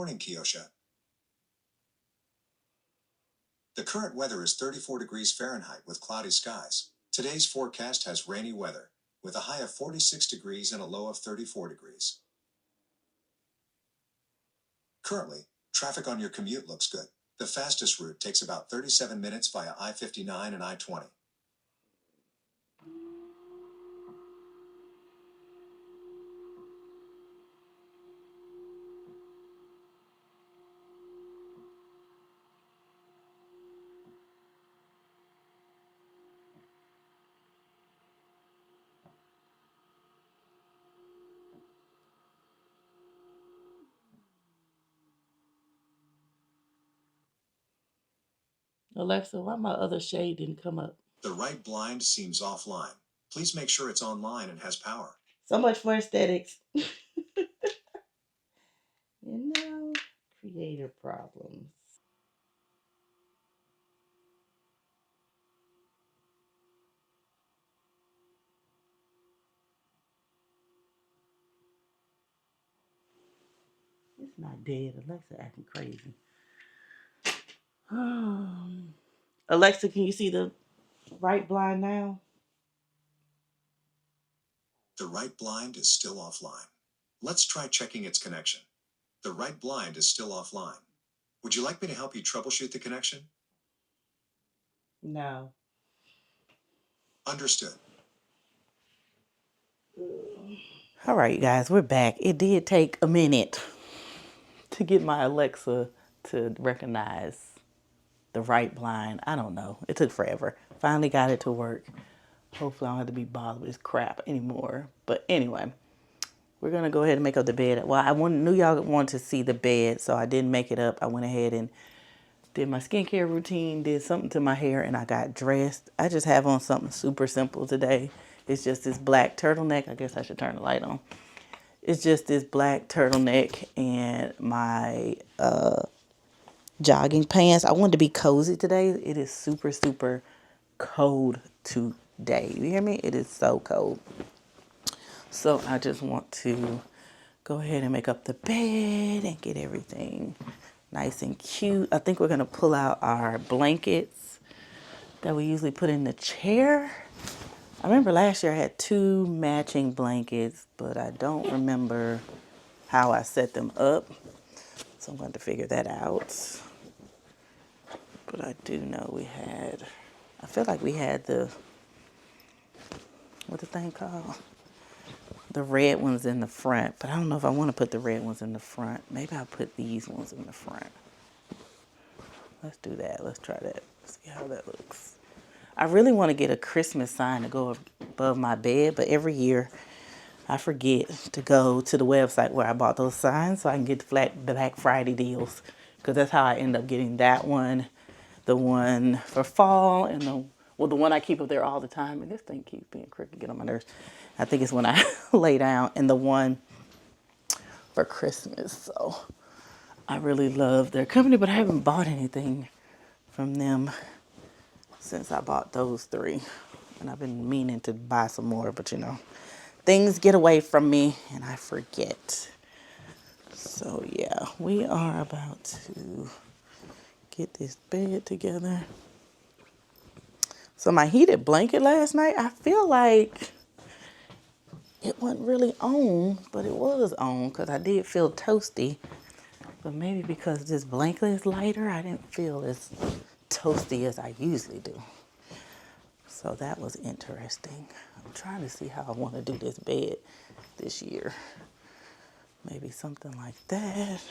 morning, Keoshia. The current weather is 34 degrees Fahrenheit with cloudy skies. Today's forecast has rainy weather, with a high of 46 degrees and a low of 34 degrees. Currently, traffic on your commute looks good. The fastest route takes about 37 minutes via I-59 and I-20. Alexa, why my other shade didn't come up? The right blind seems offline. Please make sure it's online and has power. So much for aesthetics. Creator problems. It's not dead. Alexa acting crazy. Alexa, can you see the right blind now? The right blind is still offline. Let's try checking its connection. The right blind is still offline. Would you like me to help you troubleshoot the connection? No. Understood. All right, you guys, we're back. It did take a minute to get my Alexa to recognize the right blind. I don't know. It took forever. Finally got it to work. Hopefully I don't have to be bothered with this crap anymore. But anyway, we're going to go ahead and make up the bed. Well, knew y'all wanted to see the bed, so I didn't make it up. I went ahead and did my skincare routine, did something to my hair, and I got dressed. I just have on something super simple today. It's just this black turtleneck. I guess I should turn the light on. It's just this black turtleneck and my jogging pants. I wanted to be cozy today. It is super, super cold today. You hear me? It is so cold. So I just want to go ahead and make up the bed and get everything nice and cute. I think we're going to pull out our blankets that we usually put in the chair. I remember last year I had 2 matching blankets, but I don't remember how I set them up. So I'm going to figure that out. But I do know I feel like we had what's the thing called? The red ones in the front, but I don't know if I want to put the red ones in the front. Maybe I'll put these ones in the front. Let's do that. Let's try that. See how that looks. I really want to get a Christmas sign to go above my bed, but every year I forget to go to the website where I bought those signs so I can get the Black Friday deals, because that's how I end up getting that one, the one for fall, and the one I keep up there all the time. And this thing keeps being crooked, get on my nerves. I think it's when I lay down, and the one for Christmas. So I really love their company, but I haven't bought anything from them since I bought those 3. And I've been meaning to buy some more, but things get away from me and I forget. So yeah, we are about to get this bed together. So my heated blanket last night, I feel like it wasn't really on, but it was on because I did feel toasty. But maybe because this blanket is lighter, I didn't feel as toasty as I usually do. So that was interesting. I'm trying to see how I want to do this bed this year. Maybe something like that.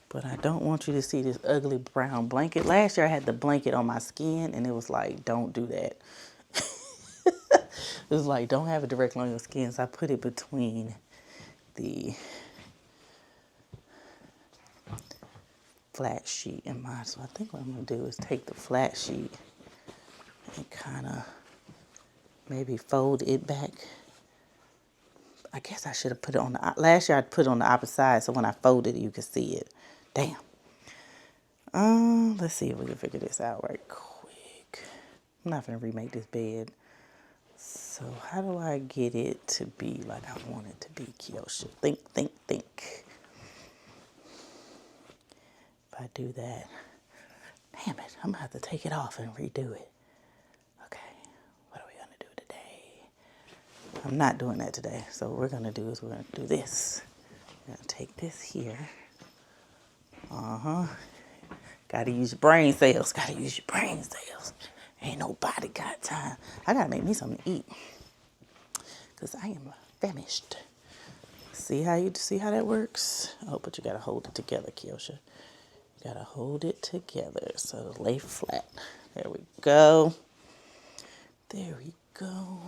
But I don't want you to see this ugly brown blanket. Last year I had the blanket on my skin and it was like, don't do that. It was like, don't have it directly on your skin. So I put it between the flat sheet and mine. So I think what I'm going to do is take the flat sheet and kind of maybe fold it back. I guess I should have put it on last year I put it on the opposite side so when I folded it you could see it. Damn. Let's see if we can figure this out right quick. I'm not gonna remake this bed. So So how do I get it to be like I want it to be, Keoshia? Think, think, think. If I do that, damn it, I'm gonna have to take it off and redo it. Okay, what are we gonna do today? I'm not doing that today. So what we're gonna do is we're gonna do this. We're gonna take this here. Gotta use your brain cells. Gotta use your brain cells. Ain't nobody got time. I gotta make me something to eat. Cause I am famished. See how that works? Oh, but you gotta hold it together, Keoshia. You gotta hold it together so it'll lay flat. There we go. There we go.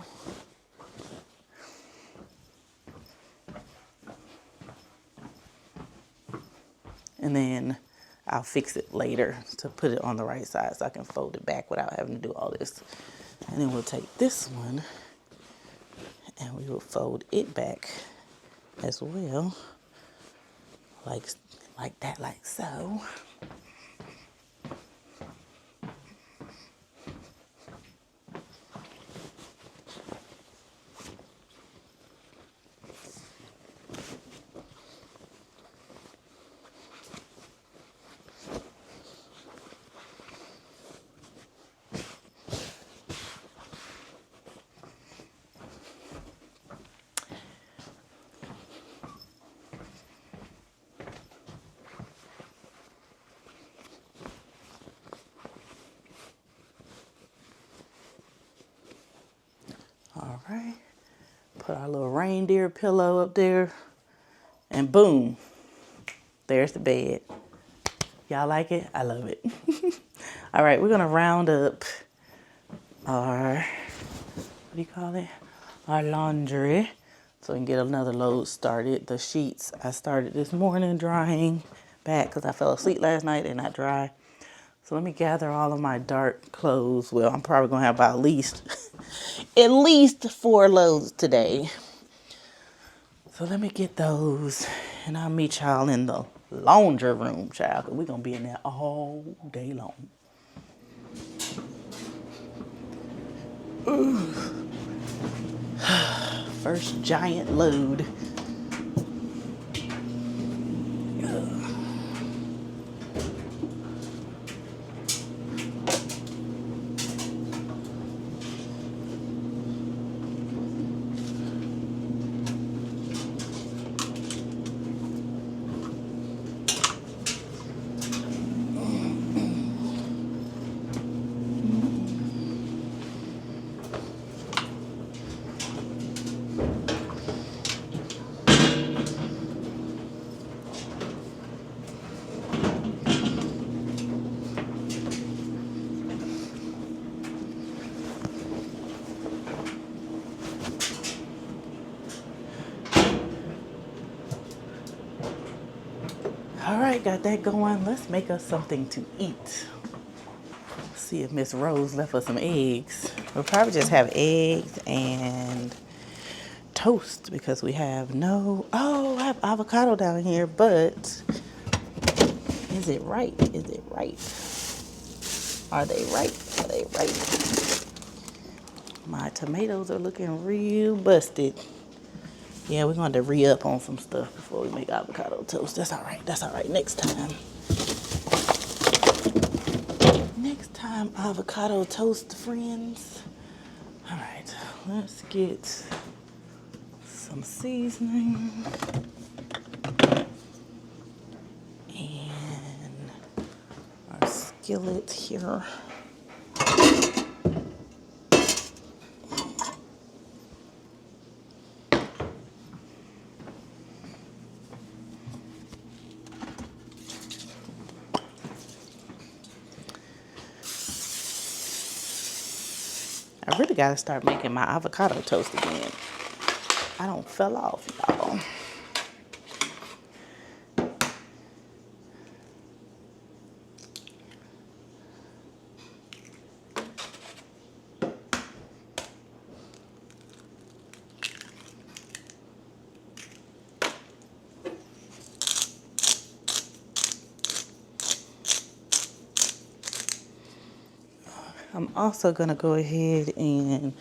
And then I'll fix it later to put it on the right side so I can fold it back without having to do all this. And then we'll take this one and we will fold it back as well, like that, like so. All right, put our little reindeer pillow up there, and boom, there's the bed. Y'all like it? I love it. All right, we're gonna round up our, what do you call it? Our laundry, so we can get another load started. The sheets I started this morning drying back because I fell asleep last night. They're not dry. So let me gather all of my dark clothes. Well, I'm probably gonna have about at least 4 loads today. So let me get those and I'll meet y'all in the laundry room, child, because we're gonna be in there all day long. First giant load. All right, got that going. Let's make us something to eat. See if Miss Rose left us some eggs. We'll probably just have eggs and toast because we have I have avocado down here, but is it right? Is it right? Are they right? Are they right? My tomatoes are looking real busted. Yeah, we're going to re-up on some stuff before we make avocado toast. That's all right. That's all right. Next time. Next time, avocado toast, friends. All right. Let's get some seasoning. And our skillet here. I really got to start making my avocado toast again. I don't fell off, y'all. I'm also going to go ahead and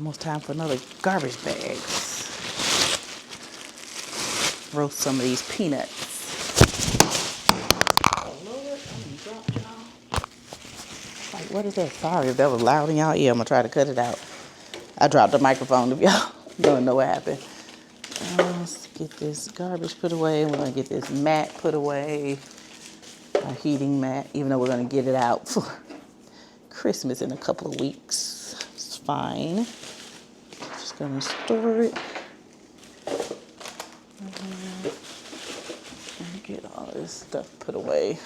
Almost time for another garbage bag. Roast some of these peanuts. Oh Lord, I'm gonna drop y'all. Like, what is that? Sorry if that was loud in y'all ear. I'm gonna try to cut it out. I dropped the microphone if y'all don't know what happened. Let's get this garbage put away. We're gonna get this mat put away. Our heating mat, even though we're gonna get it out for Christmas in a couple of weeks. It's fine. Just gonna store it. And get all this stuff put away.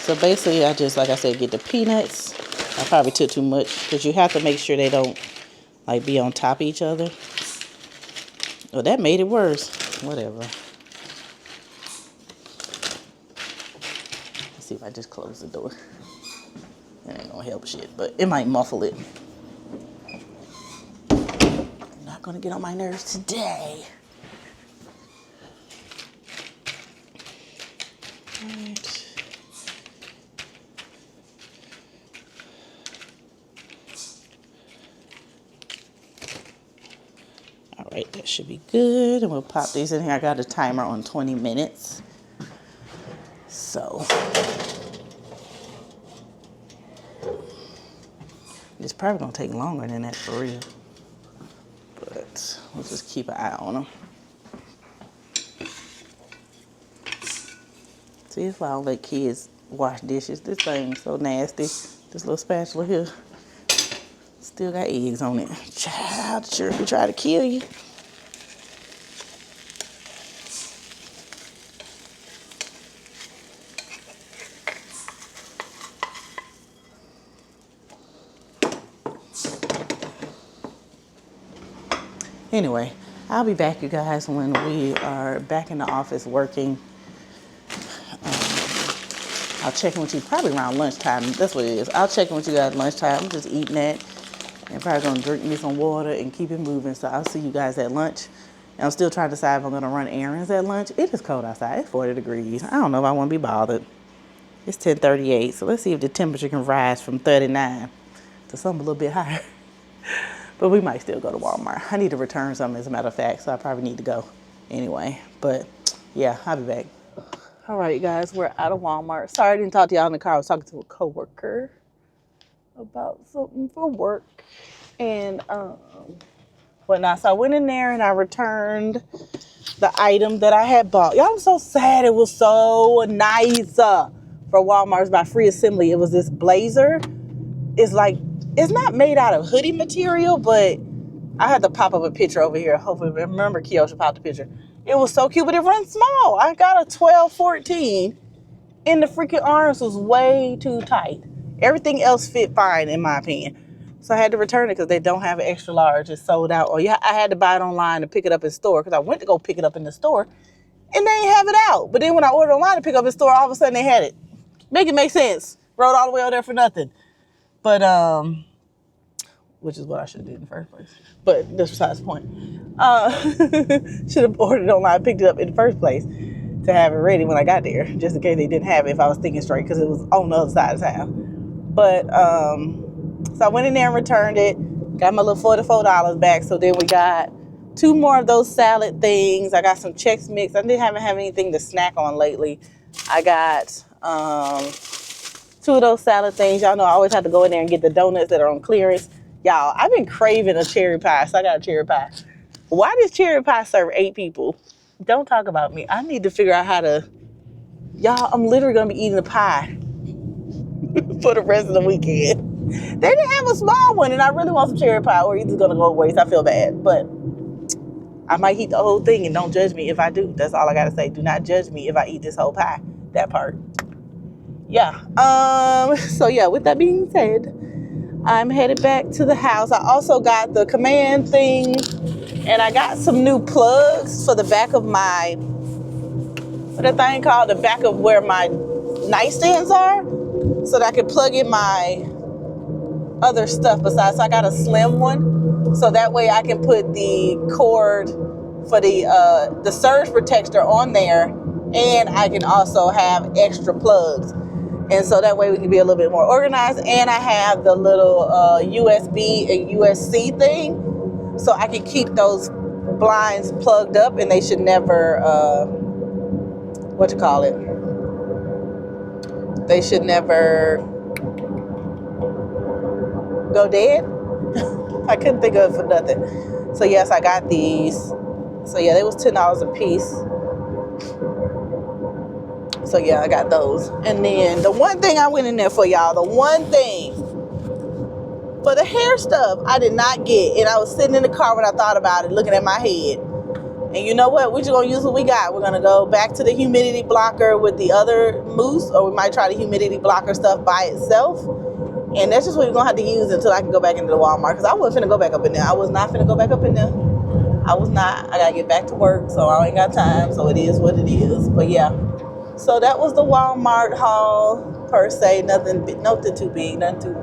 So basically, I just, like I said, get the peanuts. I probably took too much because you have to make sure they don't like be on top of each other. Oh, that made it worse. Whatever. Let's see if I just close the door. That ain't gonna help shit, but it might muffle it. Not gonna get on my nerves today. Right. All right, that should be good. And we'll pop these in here. I got a timer on 20 minutes. So it's probably gonna take longer than that for real. But we'll just keep an eye on them. See, if I don't let kids wash dishes, this thing's so nasty. This little spatula here still got eggs on it. Child, sure could try to kill you. Anyway, I'll be back, you guys, when we are back in the office working. I'll check in with you probably around lunchtime. That's what it is. I'll check in with you guys at lunchtime. I'm just eating that and probably going to drink me some water and keep it moving. So I'll see you guys at lunch. And I'm still trying to decide if I'm going to run errands at lunch. It is cold outside. It's 40 degrees. I don't know if I want to be bothered. It's 10:38. So let's see if the temperature can rise from 39 to something a little bit higher. But we might still go to Walmart. I need to return something, as a matter of fact, so I probably need to go anyway. But yeah, I'll be back. All right, guys, we're out of Walmart. Sorry I didn't talk to y'all in the car. I was talking to a coworker about something for work and whatnot. So I went in there and I returned the item that I had bought. Y'all, I'm so sad. It was so nice for Walmart's by Free Assembly. It was this blazer. It's like, it's not made out of hoodie material, but I had to pop up a picture over here. Hopefully, remember Keoshia popped the picture. It was so cute, but it runs small. I got a 12, 14, and the freaking arms was way too tight. Everything else fit fine, in my opinion. So I had to return it because they don't have an extra large. It's sold out. Or yeah, I had to buy it online and pick it up in store because I went to go pick it up in the store, and they didn't have it out. But then when I ordered online to pick up in the store, all of a sudden they had it. Make it make sense. Rode all the way over there for nothing. But which is what I should have did in the first place. But that's besides the point. Should have ordered it online, picked it up in the first place to have it ready when I got there, just in case they didn't have it if I was thinking straight, because it was on the other side of town. But so I went in there and returned it, got my little $44 back. So then we got 2 more of those salad things. I got some Chex Mix. I haven't had anything to snack on lately. I got 2 of those salad things. Y'all know I always have to go in there and get the donuts that are on clearance. Y'all, I've been craving a cherry pie, so I got a cherry pie. Why does cherry pie serve 8 people? Don't talk about me. I need to figure out how to... Y'all, I'm literally going to be eating a pie for the rest of the weekend. They didn't have a small one, and I really want some cherry pie, or it's going to go to waste. I feel bad, but I might eat the whole thing, and don't judge me if I do. That's all I got to say. Do not judge me if I eat this whole pie. That part. Yeah. So, yeah, with that being said, I'm headed back to the house. I also got the command thing, and I got some new plugs for the back of my, what that thing called? The back of where my nightstands are, so that I can plug in my other stuff besides. So I got a slim one, so that way I can put the cord for the surge protector on there, and I can also have extra plugs. And so that way we can be a little bit more organized. And I have the little USB and USB-C thing, so I can keep those blinds plugged up, and they should never, they should never go dead. I couldn't think of it for nothing. So yes, I got these. So yeah, they was $10 a piece. So yeah, I got those. And then the one thing I went in there for, y'all, the one thing for the hair stuff I did not get. And I was sitting in the car when I thought about it, looking at my head. And you know what? We're just going to use what we got. We're going to go back to the humidity blocker with the other mousse, or we might try the humidity blocker stuff by itself. And that's just what we're going to have to use until I can go back into the Walmart. Because I wasn't finna go back up in there. I was not finna go back up in there. I was not. I got to get back to work, so I ain't got time. So it is what it is. But yeah. So that was the Walmart haul, per se. Nothing too big, nothing too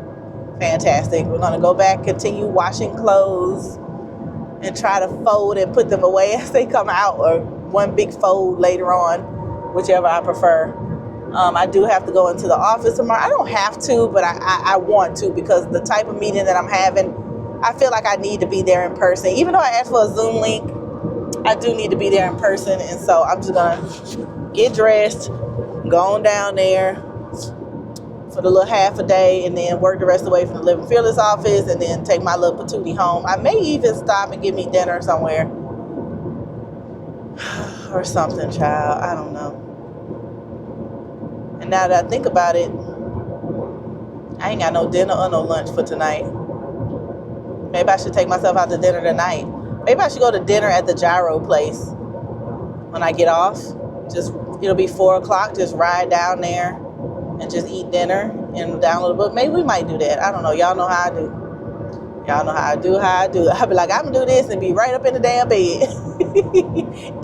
fantastic. We're going to go back, continue washing clothes, and try to fold and put them away as they come out, or one big fold later on, whichever I prefer. I do have to go into the office tomorrow. I don't have to, but I want to, because the type of meeting that I'm having, I feel like I need to be there in person. Even though I asked for a Zoom link, I do need to be there in person. And so I'm just going to get dressed, go on down there for the little half a day, and then work the rest of the way from the Living Fearless office, and then take my little patootie home. I may even stop and get me dinner somewhere or something, child. I don't know. And now that I think about it, I ain't got no dinner or no lunch for tonight. Maybe I should take myself out to dinner tonight. Maybe I should go to dinner at the gyro place when I get off. It'll be 4 o'clock. Just ride down there and just eat dinner and download a book. Maybe we might do that. I don't know. Y'all know how I do. Y'all know how I do. I'll be like, I'm going to do this and be right up in the damn bed.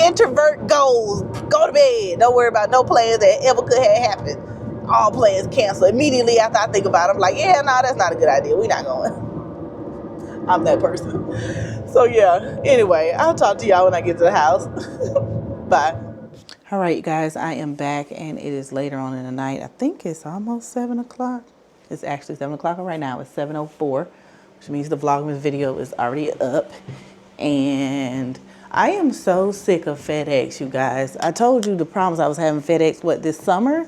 Introvert goals. Go to bed. Don't worry about no plans that ever could have happened. All plans canceled. Immediately after I think about it, I'm like, yeah, no, that's not a good idea. We're not going. I'm that person. So yeah, anyway, I'll talk to y'all when I get to the house. Bye. All right, you guys, I am back, and it is later on in the night. I think it's almost 7 o'clock. It's actually 7 o'clock right now. It's 7:04, which means the Vlogmas video is already up. And I am so sick of FedEx, you guys. I told you the problems I was having FedEx, this summer?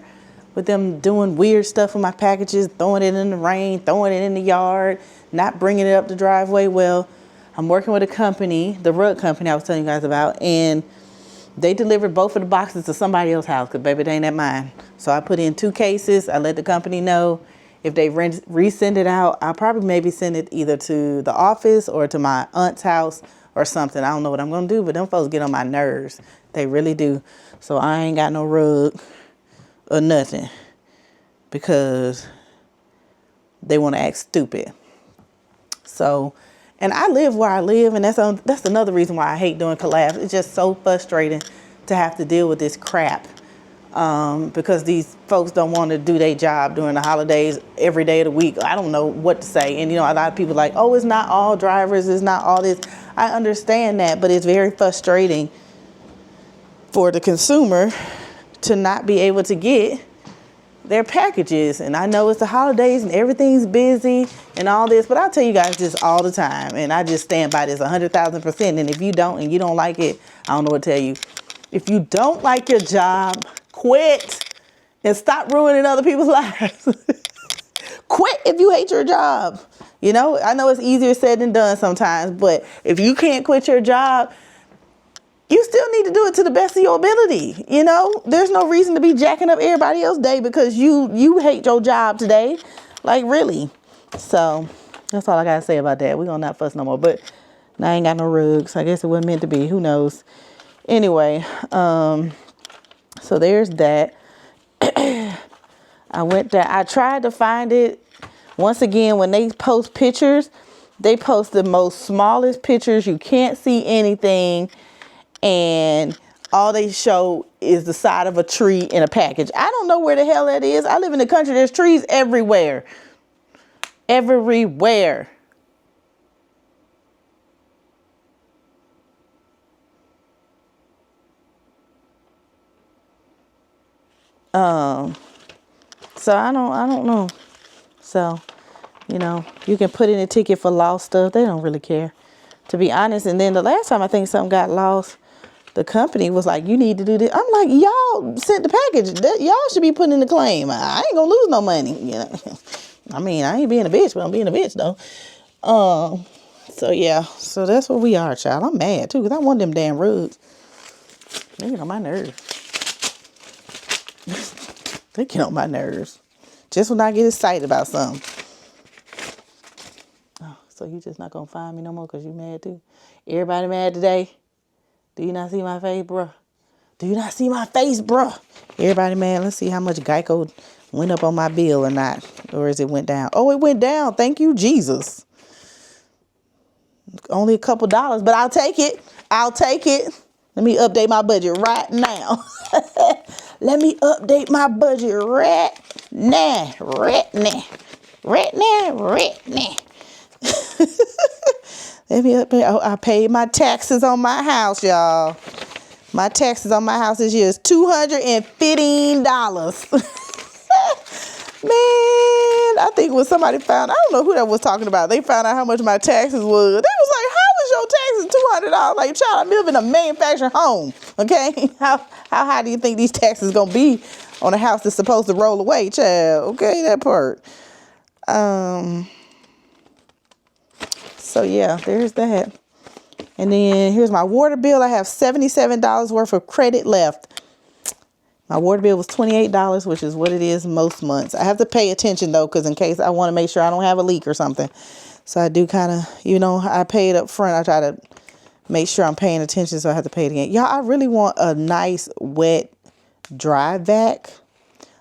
With them doing weird stuff with my packages, throwing it in the rain, throwing it in the yard, not bringing it up the driveway. Well, I'm working with a company, the rug company I was telling you guys about, and they delivered both of the boxes to somebody else's house, because baby, they ain't at mine. So I put in 2 cases. I let the company know if they resend it out, I'll probably maybe send it either to the office or to my aunt's house or something. I don't know what I'm going to do, but them folks get on my nerves. They really do. So I ain't got no rug or nothing, because they want to act stupid. So, and I live where I live, and that's another reason why I hate doing collabs. It's just so frustrating to have to deal with this crap, because these folks don't want to do their job during the holidays every day of the week. I don't know what to say. And, a lot of people are like, oh, it's not all drivers. It's not all this. I understand that, but it's very frustrating for the consumer to not be able to get their packages. And I know it's the holidays and everything's busy and all this, but I tell you guys this all the time, and I just stand by this 100,000%. And if you don't, and you don't like it, I don't know what to tell you. If you don't like your job, quit and stop ruining other people's lives. Quit if you hate your job. I know it's easier said than done sometimes, but if you can't quit your job, you still need to do it to the best of your ability. There's no reason to be jacking up everybody else's day because you hate your job today. Like, really. So that's all I got to say about that. We're going to not fuss no more. But I ain't got no rugs. I guess it wasn't meant to be. Who knows? Anyway, so there's that. I went there. I tried to find it. Once again, when they post pictures, they post the most smallest pictures. You can't see anything. And all they show is the side of a tree in a package. I don't know where the hell that is. I live in the country. There's trees everywhere. Everywhere. So I don't know. So, you can put in a ticket for lost stuff. They don't really care, to be honest. And then the last time I think something got lost, the company was like, you need to do this. I'm like, y'all sent the package. Y'all should be putting in the claim. I ain't gonna lose no money. I mean, I ain't being a bitch, but I'm being a bitch though. So yeah, so that's where we are, child. I'm mad too, because I want them damn rugs. They get on my nerves. They get on my nerves. Just when I get excited about something. Oh, so you just not gonna find me no more because you mad too? Everybody mad today? Do you not see my face, bruh? Do you not see my face, bruh? Everybody mad. Let's see how much Geico went up on my bill or not. Or is it went down? Oh, it went down. Thank you, Jesus. Only a couple dollars, but I'll take it. I'll take it. Let me update my budget right now. Let me update my budget right now. Right now. Right now. Right now. Let me update. Oh, I paid my taxes on my house, y'all. My taxes on my house this year is $215. Man, I think when somebody found, I don't know who that was talking about. They found out how much my taxes was. They was like, how was your taxes $200? Like, child, I live in a manufactured home. Okay, how high do you think these taxes gonna be on a house that's supposed to roll away, child? Okay, that part. So yeah, there's that. And then here's my water bill. I have $77 worth of credit left. My water bill was $28, which is what it is most months. I have to pay attention, though, because in case I want to make sure I don't have a leak or something. So I do kind of, I pay it up front. I try to make sure I'm paying attention, so I have to pay it again. Y'all, I really want a nice, wet, dry vac.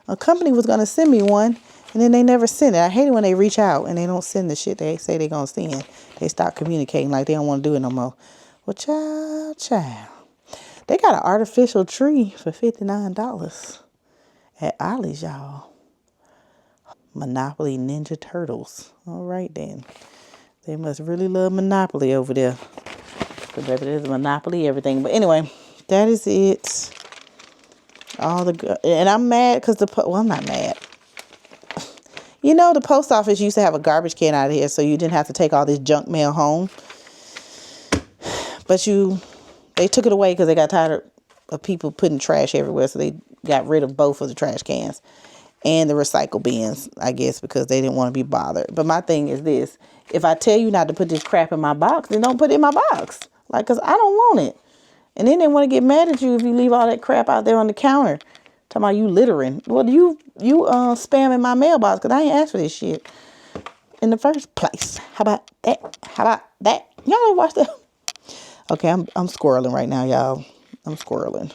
A company was going to send me one, and then they never send it. I hate it when they reach out and they don't send the shit they say they're going to send. They stop communicating like they don't want to do it no more. Well, child. They got an artificial tree for $59 at Ollie's, y'all. Monopoly Ninja Turtles. All right, then. They must really love Monopoly over there. Because baby, there's Monopoly, everything. But anyway, that is it. And I'm mad because I'm not mad. The post office used to have a garbage can out of here, so you didn't have to take all this junk mail home. But they took it away because they got tired of people putting trash everywhere. So they got rid of both of the trash cans and the recycle bins, I guess, because they didn't want to be bothered. But my thing is this. If I tell you not to put this crap in my box, then don't put it in my box. Like, because I don't want it. And then they want to get mad at you if you leave all that crap out there on the counter. Talking about you littering. Well, you spamming my mailbox because I ain't asked for this shit in the first place. How about that? How about that? Y'all ever watch that? Okay, I'm squirreling right now, y'all. I'm squirreling.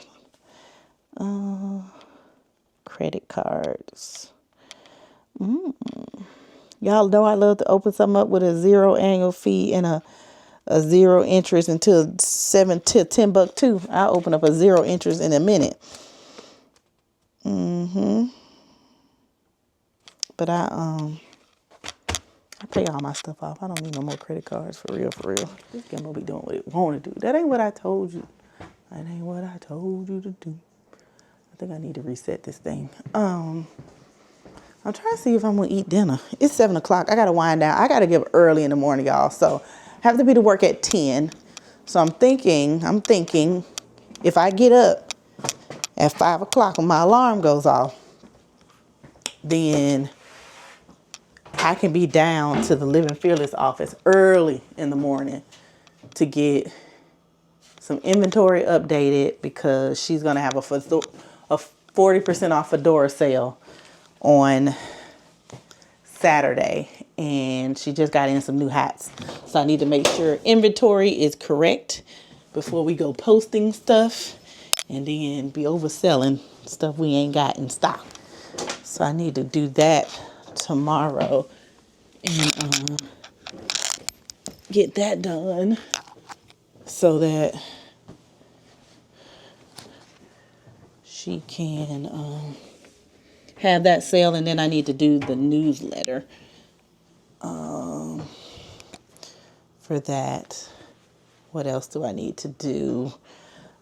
Credit cards. Y'all know I love to open something up with a 0 annual fee and a 0 interest until $7 to $10 too. I'll open up a 0 interest in a minute. But I pay all my stuff off. I don't need no more credit cards, for real, for real. This game will be doing what it want to do. That ain't what I told you. That ain't what I told you to do. I think I need to reset this thing. I'm trying to see if I'm going to eat dinner. It's 7 o'clock. I got to wind down. I got to get up early in the morning, y'all. So I have to be to work at 10. So I'm thinking, if I get up at 5 o'clock when my alarm goes off, then I can be down to the Living Fearless office early in the morning to get some inventory updated because she's going to have a 40% off Fedora sale on Saturday. And she just got in some new hats. So I need to make sure inventory is correct before we go posting stuff and then be overselling stuff we ain't got in stock. So I need to do that tomorrow and get that done so that she can have that sale. And then I need to do the newsletter for that. What else do I need to do?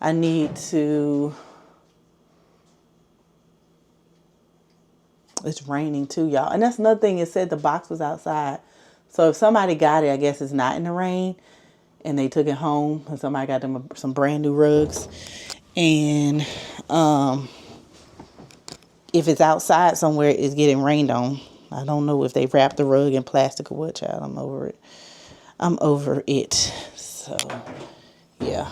I need to It's raining too, y'all. And that's another thing. It said the box was outside. So if somebody got it, I guess it's not in the rain. And they took it home. And somebody got them some brand new rugs. And if it's outside somewhere, it's getting rained on. I don't know if they wrapped the rug in plastic or what, child. I'm over it. I'm over it. So, yeah.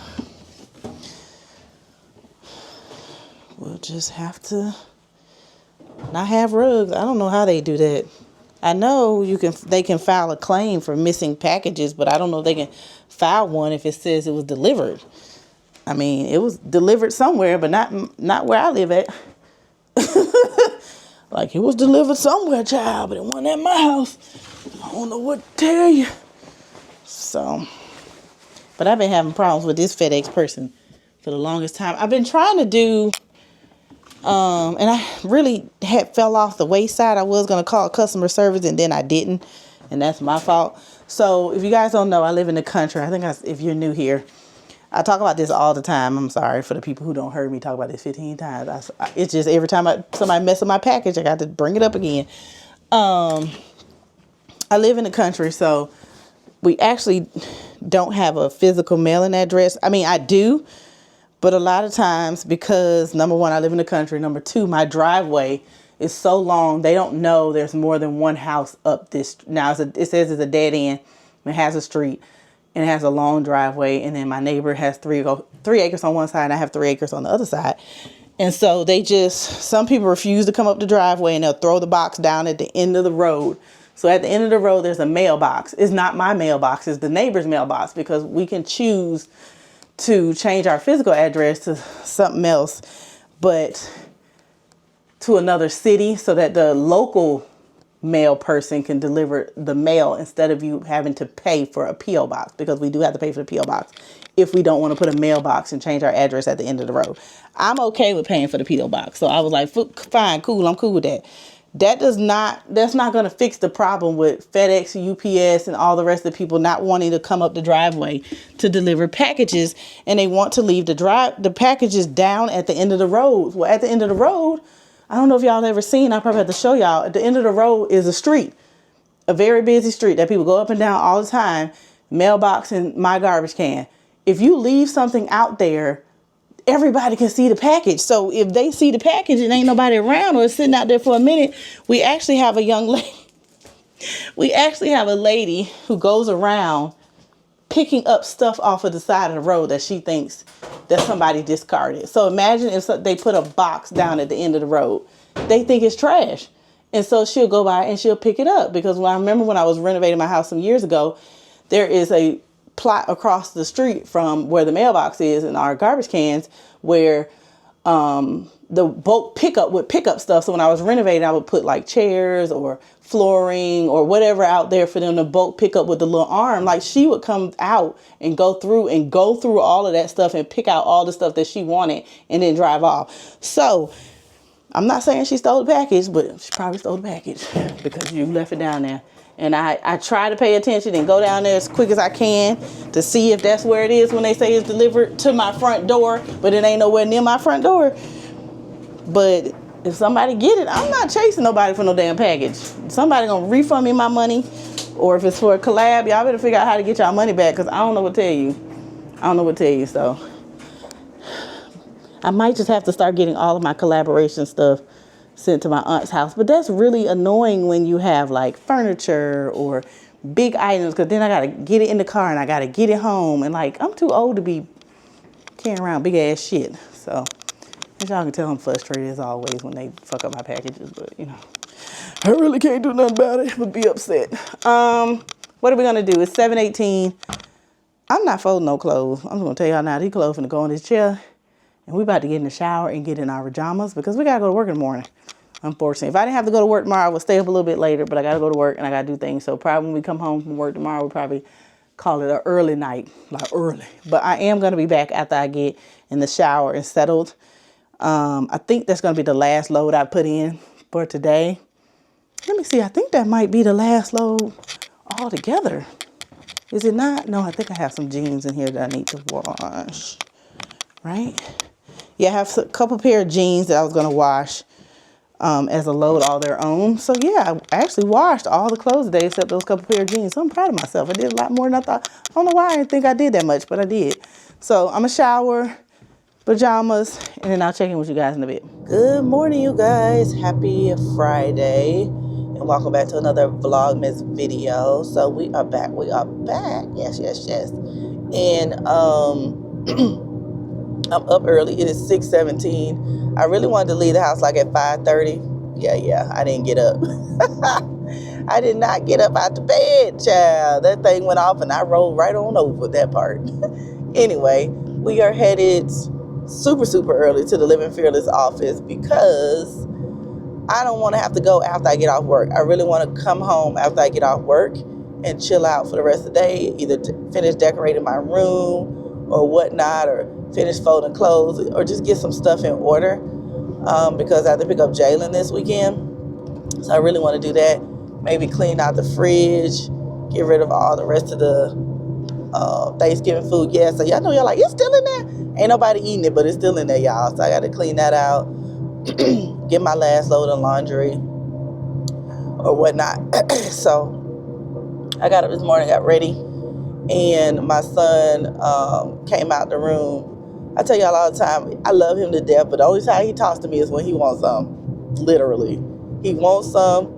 We'll just have to not have rugs. I don't know how they do that. I know they can file a claim for missing packages, but I don't know if they can file one if it says it was delivered. I mean, it was delivered somewhere, but not where I live at. Like, it was delivered somewhere, child, but it wasn't at my house. I don't know what to tell you. So, but I've been having problems with this FedEx person for the longest time. I've been trying to do, and I really had fell off the wayside. I was going to call customer service, and then I didn't, and that's my fault. So, if you guys don't know, I live in the country. I think if you're new here, I talk about this all the time. I'm sorry for the people who don't heard me talk about this 15 times. It's just every time somebody messes with my package, I got to bring it up again. I live in the country, so we actually don't have a physical mailing address. I mean, I do, but a lot of times because, number one, I live in the country. Number two, my driveway is so long, they don't know there's more than one house up this. Now, it says it's a dead end. It has a street. And it has a long driveway. And then my neighbor has 3 acres on one side. And I have 3 acres on the other side. And so some people refuse to come up the driveway. And they'll throw the box down at the end of the road. So at the end of the road, there's a mailbox. It's not my mailbox. It's the neighbor's mailbox. Because we can choose to change our physical address to something else. But to another city. So that the local mail person can deliver the mail instead of you having to pay for a P.O. box, because we do have to pay for the P.O. box if we don't want to put a mailbox and change our address at the end of the road. I'm okay with paying for the P.O. box. So I was like, fine, cool. I'm cool with that. That's not going to fix the problem with FedEx, UPS, and all the rest of the people not wanting to come up the driveway to deliver packages. And they want to leave the packages down at the end of the road. Well, at the end of the road, I don't know if y'all ever seen, I probably have to show y'all, at the end of the road is a street, a very busy street that people go up and down all the time, mailbox and my garbage can. If you leave something out there, everybody can see the package. So if they see the package and ain't nobody around or it's sitting out there for a minute, we actually have a young lady. We actually have a lady who goes around picking up stuff off of the side of the road that she thinks that somebody discarded. So imagine if they put a box down at the end of the road. They think it's trash. And so she'll go by and she'll pick it up. Because I remember when I was renovating my house some years ago, there is a plot across the street from where the mailbox is and our garbage cans where the bulk pickup would pick up stuff. So when I was renovating, I would put like chairs or flooring or whatever out there for them to bulk pick up with the little arm. Like, she would come out and go through all of that stuff and pick out all the stuff that she wanted and then drive off. So I'm not saying she stole the package, but she probably stole the package because you left it down there. And I try to pay attention and go down there as quick as I can to see if that's where it is when they say it's delivered to my front door, but it ain't nowhere near my front door. But if somebody get it, I'm not chasing nobody for no damn package. Somebody gonna refund me my money, or if it's for a collab, y'all better figure out how to get y'all money back, because I don't know what to tell you. So I might just have to start getting all of my collaboration stuff sent to my aunt's house. But that's really annoying when you have like furniture or big items, because then I gotta get it in the car and I gotta get it home, and like, I'm too old to be carrying around big ass shit. So as y'all can tell, I'm frustrated as always when they fuck up my packages, but you know, I really can't do nothing about it but be upset. What are we gonna do? It's 7:18. I'm not folding no clothes. I'm just gonna tell y'all now, these clothes finna go in this chair, and we about to get in the shower and get in our pajamas because we gotta go to work in the morning. Unfortunately, if I didn't have to go to work tomorrow, I would stay up a little bit later, but I gotta go to work and I gotta do things. So probably when we come home from work tomorrow, we'll probably call it an early night, like early. But I am gonna be back after I get in the shower and settled. I think that's going to be the last load I put in for today. Let me see. I think that might be the last load altogether. Is it not? No, I think I have some jeans in here that I need to wash. Right? Yeah, I have a couple pair of jeans that I was going to wash. as a load all their own. So yeah, I actually washed all the clothes today except those couple pair of jeans. So I'm proud of myself. I did a lot more than I thought. I don't know why I didn't think I did that much, but I did. So I'm gonna shower, pajamas, and then I'll check in with you guys in a bit. Good morning, you guys. Happy Friday, and welcome back to another Vlogmas video. So we are back. Yes. And I'm up early. It is 6:17. I really wanted to leave the house like at 5:30. Yeah, I didn't get up. I did not get up out the bed, child. That thing went off and I rolled right on over that part. Anyway, we are headed super early to the Living Fearless office because I don't want to have to go after I get off work. I really want to come home after I get off work and chill out for the rest of the day, either finish decorating my room or whatnot, or finish folding clothes, or just get some stuff in order because I have to pick up Jalen this weekend. So I really want to do that. Maybe clean out the fridge, get rid of all the rest of the Thanksgiving food. Yeah, so y'all know y'all like, it's still in there? Ain't nobody eating it, but it's still in there, y'all. So I got to clean that out, get my last load of laundry or whatnot. So I got up this morning, got ready, and my son came out the room. I tell y'all all the time, I love him to death, but the only time he talks to me is when he wants some. Literally. He wants some.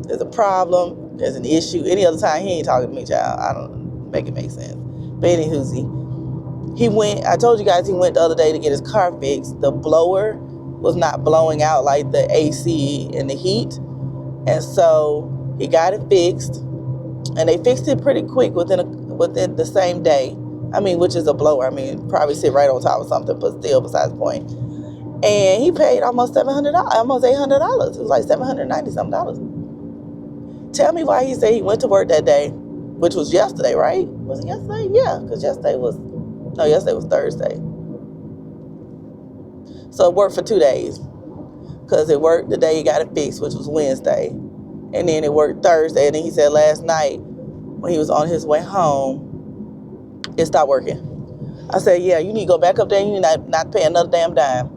There's a problem. There's an issue. Any other time, he ain't talking to me, child. I don't make it make sense. But anywho, he went, I told you guys he went the other day to get his car fixed. The blower was not blowing out like the AC and the heat. And so he got it fixed. And they fixed it pretty quick within the same day. I mean, which is a blower. I mean, probably sit right on top of something, but still, besides the point. And he paid almost $700, almost $800. It was like $790 something. Tell me why he said he went to work that day, which was yesterday, right? Was it yesterday? Yeah, because yesterday was Thursday. So it worked for 2 days. Because it worked the day he got it fixed, which was Wednesday. And then it worked Thursday. And then he said last night, when he was on his way home, it stopped working. I said, yeah, you need to go back up there. You need not pay another damn dime.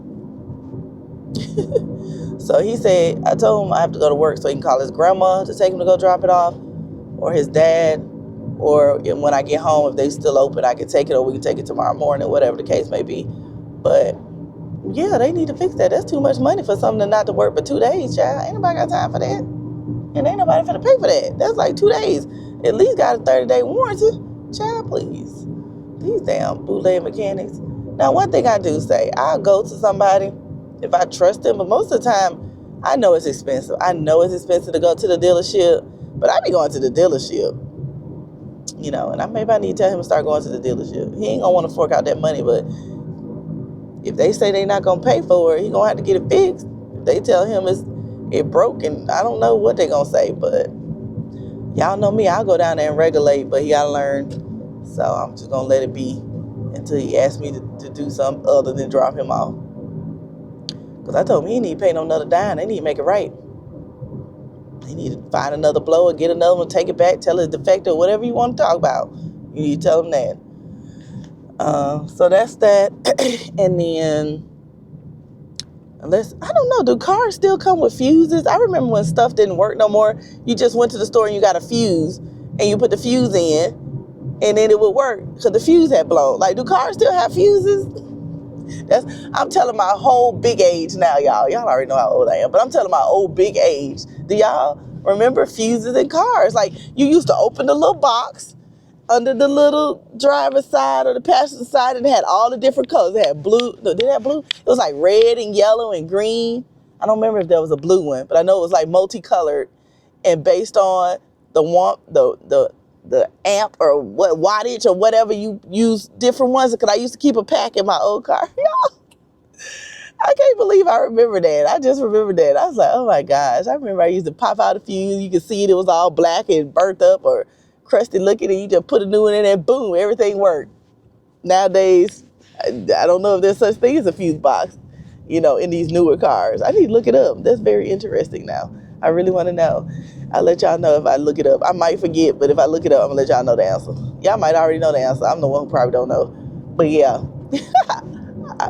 So he said, I told him I have to go to work so he can call his grandma to take him to go drop it off, or his dad, or when I get home, if they still open, I can take it, or we can take it tomorrow morning, whatever the case may be. But yeah, they need to fix that. That's too much money for something not to work for 2 days, child. Ain't nobody got time for that. And ain't nobody finna pay for that. That's like 2 days. At least got a 30-day warranty. Child, please. These damn bootleg mechanics. Now, one thing I do say, I'll go to somebody if I trust them, but most of the time, I know it's expensive. I know it's expensive to go to the dealership, but I be going to the dealership, you know, and maybe I need to tell him to start going to the dealership. He ain't gonna want to fork out that money, but if they say they not gonna pay for it, he gonna have to get it fixed. If they tell him it broke, and I don't know what they gonna say, but y'all know me, I'll go down there and regulate, but he gotta learn. So I'm just gonna let it be until he asks me to do something other than drop him off. Because I told him he need to pay no another dime. They need to make it right. They need to find another blower, get another one, take it back, tell it defective, whatever you want to talk about. You need to tell them that. So that's that. And then, I don't know, do cars still come with fuses? I remember when stuff didn't work no more. You just went to the store and you got a fuse, and you put the fuse in, and then it would work because the fuse had blown. Like, do cars still have fuses? I'm telling my whole big age now, y'all. Y'all already know how old I am, but I'm telling my old big age. Do y'all remember fuses in cars? Like, you used to open the little box under the little driver's side or the passenger side, and it had all the different colors. It had blue. No, did it have blue? It was like red and yellow and green. I don't remember if there was a blue one, but I know it was like multicolored, and based on the amp or what wattage or whatever you use, different ones. Because I used to keep a pack in my old car. Y'all, I can't believe I remember that. I just remember that. I was like, oh my gosh. I remember I used to pop out a fuse. You could see it. It was all black and burnt up or crusty looking, and you just put a new one in and boom, everything worked. Nowadays, I don't know if there's such thing as a fuse box, you know, in these newer cars. I need to look it up. That's very interesting now. I really want to know. I'll let y'all know if I look it up. I might forget, but if I look it up, I'm going to let y'all know the answer. Y'all might already know the answer. I'm the one who probably don't know. But yeah.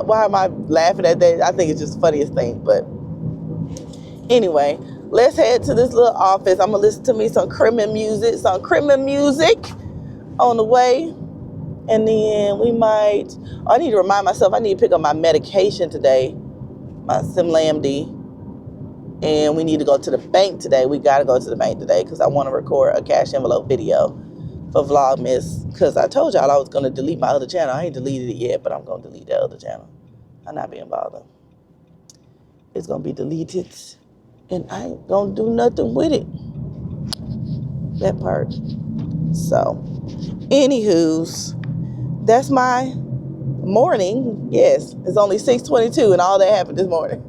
Why am I laughing at that? I think it's just the funniest thing. But Anyway, let's head to this little office. I'm gonna listen to me some criminal music on the way. And then we might, I need to remind myself, I need to pick up my medication today, my Simlamd. And we need to go to the bank today. We got to go to the bank today because I want to record a cash envelope video for Vlogmas. Because I told y'all I was going to delete my other channel. I ain't deleted it yet, but I'm going to delete that other channel. I'm not being bothered. It's going to be deleted. And I ain't going to do nothing with it. That part. So, anywho's, that's my morning. Yes, it's only 6:22 and all that happened this morning.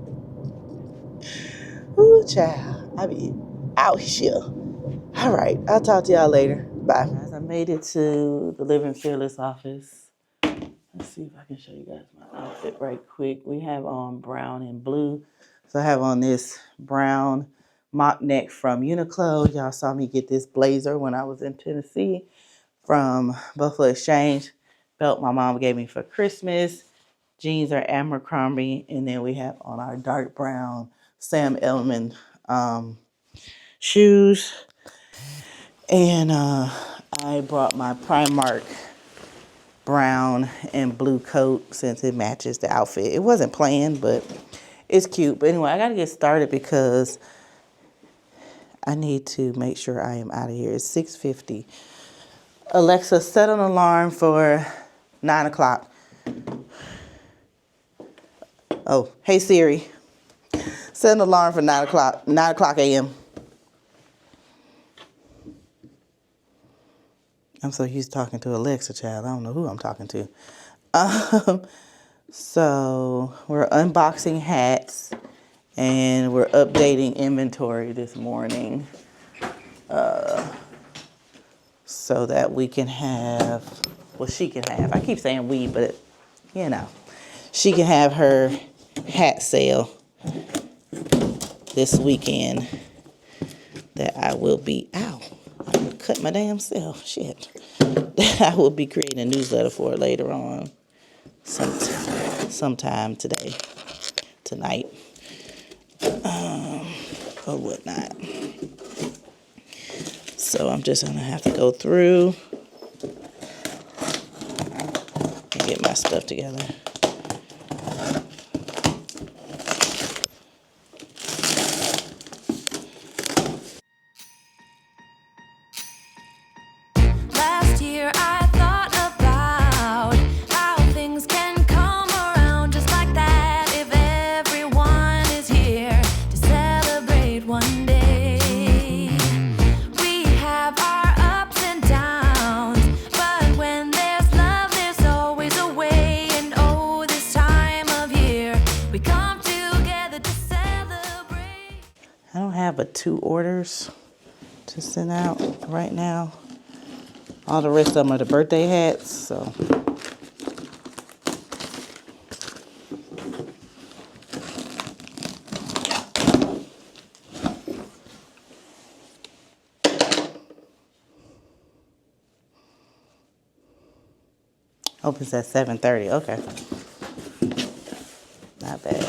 Ooh, child, I be out here. All right, I'll talk to y'all later. Bye. Guys, I made it to the Living Fearless office. Let's see if I can show you guys my outfit right quick. We have on brown and blue. So I have on this brown mock neck from Uniqlo. Y'all saw me get this blazer when I was in Tennessee from Buffalo Exchange. Belt my mom gave me for Christmas. Jeans are Abercrombie. And then we have on our dark brown Sam Edelman shoes. And I brought my Primark brown and blue coat since it matches the outfit. It wasn't planned, but it's cute. But anyway, I got to get started because I need to make sure I am out of here. It's 6:50. Alexa, set an alarm for 9 o'clock. Oh, hey Siri. Set an alarm for 9 o'clock a.m. I'm so used to talking to Alexa, child. I don't know who I'm talking to. So we're unboxing hats and we're updating inventory this morning so that we can have, well, she can have, I keep saying we, but you know, she can have her hat sale this weekend that I will be, ow, I'm gonna cut my damn self, shit. I will be creating a newsletter for it later on, sometime today, tonight, or whatnot. So I'm just gonna have to go through and get my stuff together. Last year I thought about how things can come around just like that if everyone is here to celebrate one day. We have our ups and downs, but when there's love there's always a way. And oh, this time of year we come together to celebrate. I don't have but 2 orders to send out right now. All the rest of them are the birthday hats, so. Opens at 7:30, okay. Not bad.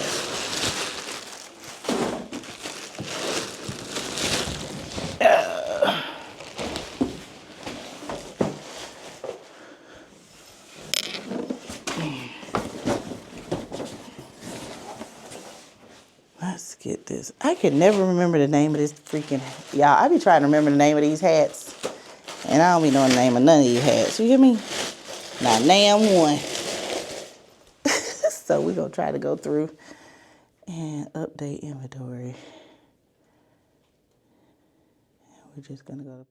Let's get this. I can never remember the name of this freaking, y'all, I be trying to remember the name of these hats, and I don't be knowing the name of none of these hats, you hear me? Not damn one. So we're going to try to go through and update inventory. We're just going to go to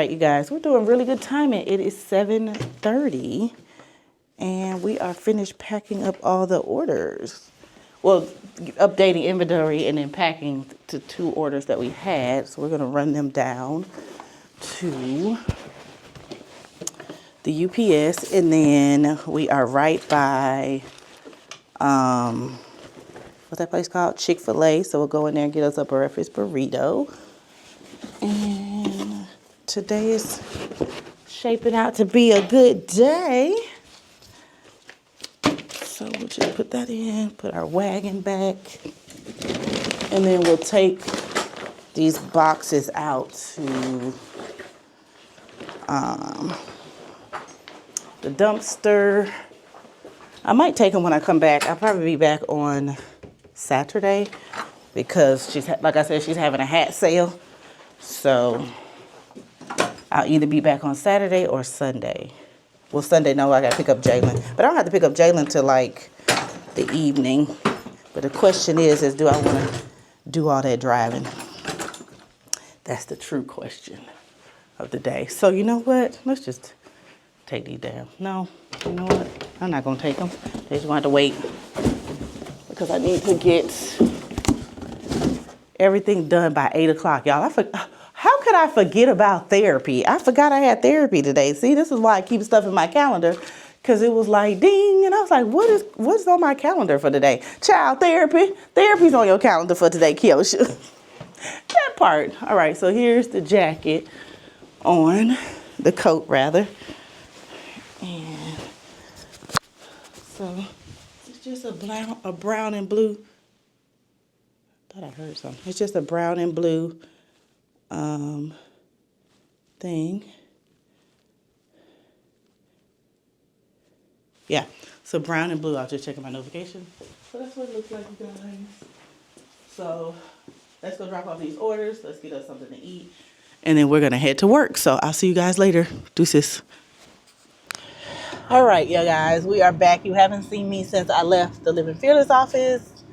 right, you guys, we're doing really good timing. It is 7:30, and we are finished packing up all the orders. Well, updating inventory and then packing to 2 orders that we had. So we're gonna run them down to the UPS, and then we are right by, what's that place called? Chick-fil-A. So we'll go in there and get us a breakfast burrito. And today is shaping out to be a good day. So we'll just put that in, put our wagon back, and then we'll take these boxes out to the dumpster. I might take them when I come back. I'll probably be back on Saturday because she's, like I said, she's having a hat sale. So I'll either be back on Saturday or Sunday. Well, Sunday, no, I gotta pick up Jalen. But I don't have to pick up Jalen till like the evening. But the question is do I wanna do all that driving? That's the true question of the day. So you know what? Let's just take these down. No, you know what? I'm not gonna take them. They just gonna have to wait because I need to get everything done by 8 o'clock. Y'all, how could I forget about therapy? I forgot I had therapy today. See, this is why I keep stuff in my calendar, because it was like ding, and I was like, what's on my calendar for today? Child therapy. Therapy's on your calendar for today, Keoshia. That part. All right, so here's the jacket on, the coat rather. And so it's just a brown and blue. I thought I heard something. It's just a brown and blue thing. Yeah, so brown and blue. I'll just check my notifications. So that's what it looks like, you guys. So let's go drop off these orders. Let's get us something to eat. And then we're going to head to work. So I'll see you guys later. Deuces. All right, you guys. We are back. You haven't seen me since I left the Living Fearless office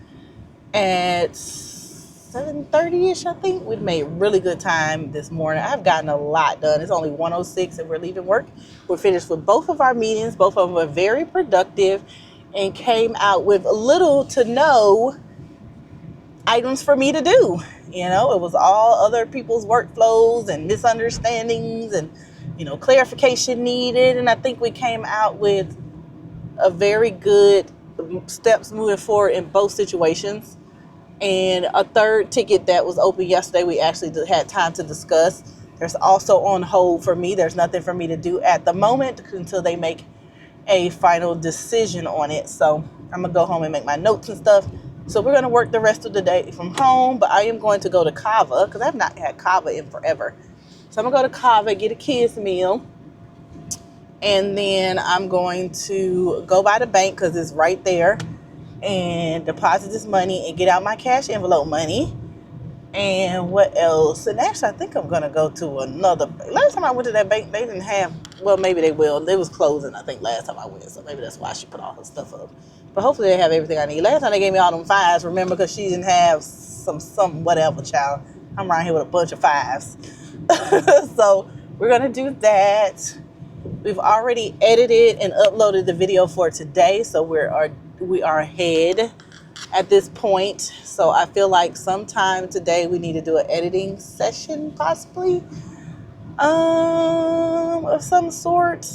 at 7:30-ish, I think. We've made really good time this morning. I've gotten a lot done. It's only 1:06 and we're leaving work. We're finished with both of our meetings. Both of them were very productive and came out with little to no items for me to do. You know, it was all other people's workflows and misunderstandings and, you know, clarification needed. And I think we came out with a very good steps moving forward in both situations. And a third ticket that was open yesterday, we actually had time to discuss. There's also on hold for me. There's nothing for me to do at the moment until they make a final decision on it. So I'm going to go home and make my notes and stuff. So we're going to work the rest of the day from home. But I am going to go to Kava because I've not had Kava in forever. So I'm going to go to Kava, get a kids meal. And then I'm going to go by the bank because it's right there. And deposit this money and get out my cash envelope money. And what else? And actually, I think I'm going to go to another. Last time I went to that bank, they didn't have, well, maybe they will. It was closing, I think, last time I went. So maybe that's why she put all her stuff up. But hopefully they have everything I need. Last time they gave me all them fives, remember, because she didn't have some whatever, child. I'm around here with a bunch of fives. So we're going to do that. We've already edited and uploaded the video for today. So we are ahead at this point. So I feel like sometime today we need to do an editing session possibly of some sort.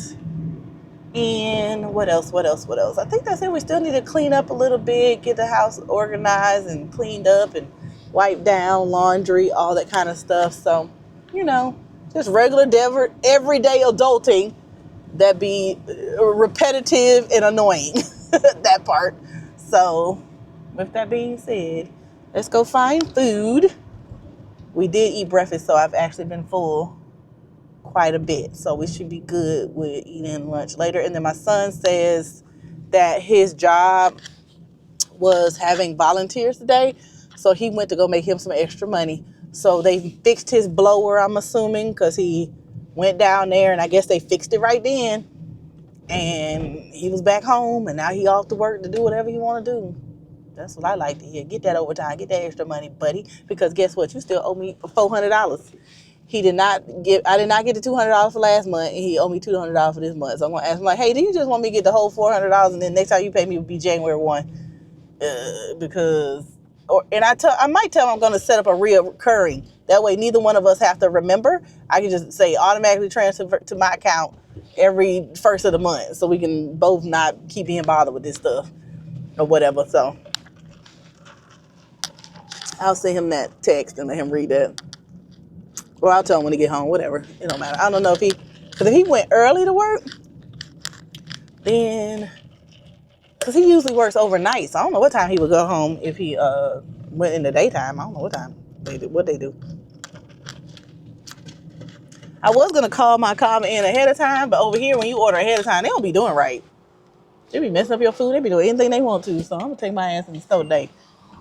And what else? I think that's it. We still need to clean up a little bit, get the house organized and cleaned up and wiped down, laundry, all that kind of stuff. So, you know, just regular everyday adulting that be repetitive and annoying. That part. So with that being said, let's go find food. We did eat breakfast, so I've actually been full quite a bit. So we should be good with eating lunch later. And then my son says that his job was having volunteers today. So he went to go make him some extra money. So they fixed his blower, I'm assuming, because he went down there and I guess they fixed it right then. And he was back home, and now he off to work to do whatever he want to do. That's what I like to hear. Get that overtime. Get that extra money, buddy. Because guess what? You still owe me $400. I did not get the $200 for last month, and he owed me $200 for this month. So I'm gonna ask him like, hey, do you just want me to get the whole $400, and then next time you pay me will be January 1? Because, I might tell him I'm gonna set up a reoccurring. That way, neither one of us have to remember. I can just say automatically transfer to my account every first of the month, so we can both not keep being bothered with this stuff or whatever. So I'll send him that text and let him read that. Or I'll tell him when he get home, whatever. It don't matter. I don't know because if he went early to work, then, because he usually works overnight, so I don't know what time he would go home if he went in the daytime. I don't know what time what they do. I was going to call my comment in ahead of time, but over here, when you order ahead of time, they don't be doing right. They be messing up your food. They be doing anything they want to, so I'm going to take my ass in the store today,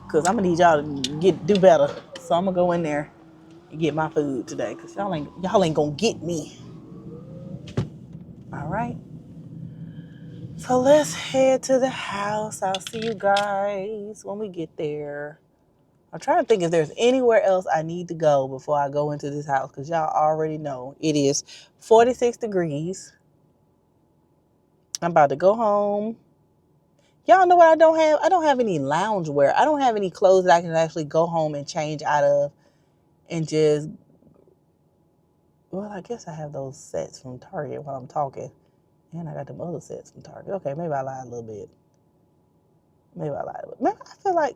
because I'm going to need y'all to do better. So I'm going to go in there and get my food today, because y'all ain't going to get me. All right. So let's head to the house. I'll see you guys when we get there. I'm trying to think if there's anywhere else I need to go before I go into this house, because y'all already know it is 46 degrees. I'm about to go home. Y'all know what I don't have? I don't have any lounge wear. I don't have any clothes that I can actually go home and change out of and just, well, I guess I have those sets from Target while I'm talking. And I got them other sets from Target. Okay, maybe I lied a little bit. Maybe I feel like,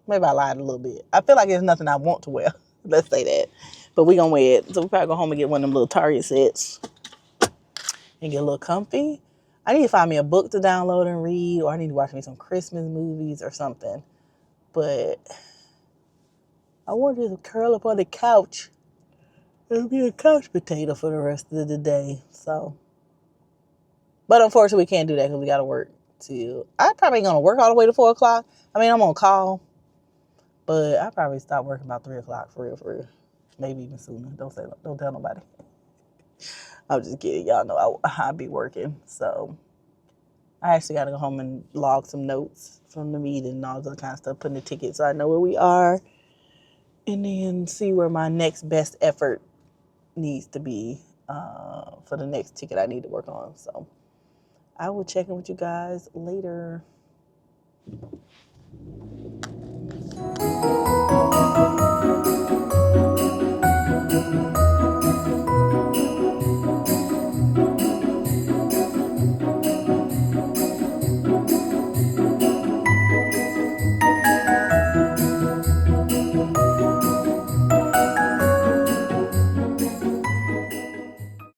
maybe I lied a little bit. I feel like there's nothing I want to wear. Let's say that. But we gonna wear it. So we probably go home and get one of them little Target sets and get a little comfy. I need to find me a book to download and read, or I need to watch me some Christmas movies or something. But I want to just curl up on the couch and be a couch potato for the rest of the day. So, but unfortunately, we can't do that because we got to work till. I probably ain't gonna work all the way to 4 o'clock. I mean, I'm on call, but I probably stop working about 3 o'clock for real. Maybe even sooner. Don't tell nobody. I'm just kidding. Y'all know I be working. So I actually got to go home and log some notes from the meeting and all that kind of stuff, putting the ticket so I know where we are, and then see where my next best effort needs to be for the next ticket I need to work on. So I will check in with you guys later.